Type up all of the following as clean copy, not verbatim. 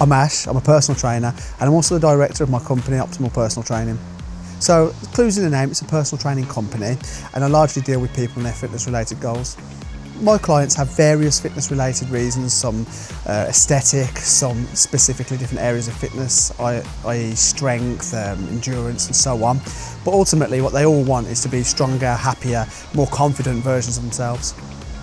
I'm Ash, I'm a personal trainer, and I'm also the director of my company, Optimal Personal Training. So, clues in the name, it's a personal training company, and I largely deal with people and their fitness-related goals. My clients have various fitness-related reasons, some aesthetic, some specifically different areas of fitness, i.e. strength, endurance and so on. But ultimately what they all want is to be stronger, happier, more confident versions of themselves.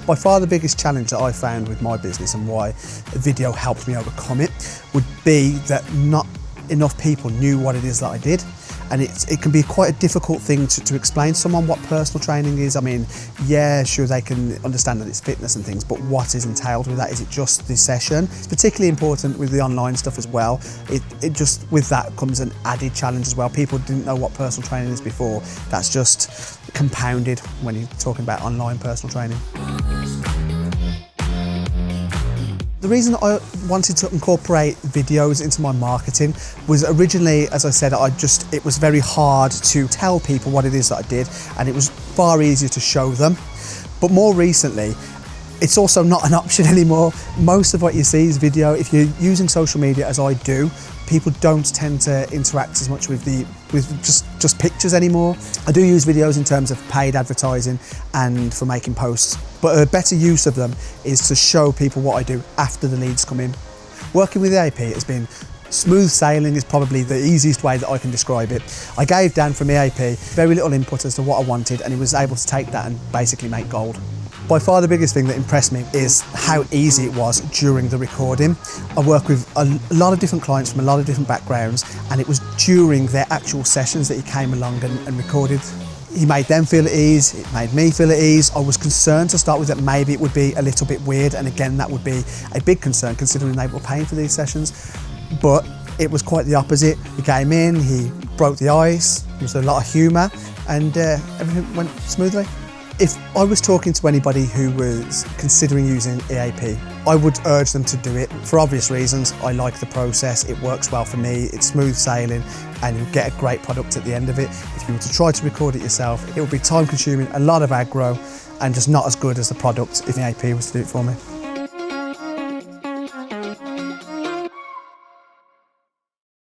By far the biggest challenge that I found with my business and why video helped me overcome it would be that not enough people knew what it is that I did. And it can be quite a difficult thing to explain to someone what personal training is. I mean, yeah, sure, they can understand that it's fitness and things, but what is entailed with that? Is it just the session? It's particularly important with the online stuff as well. It just, with that comes an added challenge as well. People didn't know what personal training is before. That's just compounded when you're talking about online personal training. The reason I wanted to incorporate videos into my marketing was originally, as I said, it was very hard to tell people what it is that I did, and it was far easier to show them. But more recently, it's also not an option anymore. Most of what you see is video. If you're using social media as I do, people don't tend to interact as much with just pictures anymore. I do use videos in terms of paid advertising and for making posts, but a better use of them is to show people what I do after the leads come in. Working with EAP has been smooth sailing, is probably the easiest way that I can describe it. I gave Dan from EAP very little input as to what I wanted, and he was able to take that and basically make gold. By far the biggest thing that impressed me is how easy it was during the recording. I work with a lot of different clients from a lot of different backgrounds, and it was during their actual sessions that he came along and recorded. He made them feel at ease, it made me feel at ease. I was concerned to start with that maybe it would be a little bit weird, and again that would be a big concern considering they were paying for these sessions. But it was quite the opposite. He came in, he broke the ice, there was a lot of humour, and everything went smoothly. If I was talking to anybody who was considering using EAP, I would urge them to do it for obvious reasons. I like the process, it works well for me, it's smooth sailing, and you get a great product at the end of it. If you were to try to record it yourself, it would be time consuming, a lot of aggro, and just not as good as the product if EAP was to do it for me.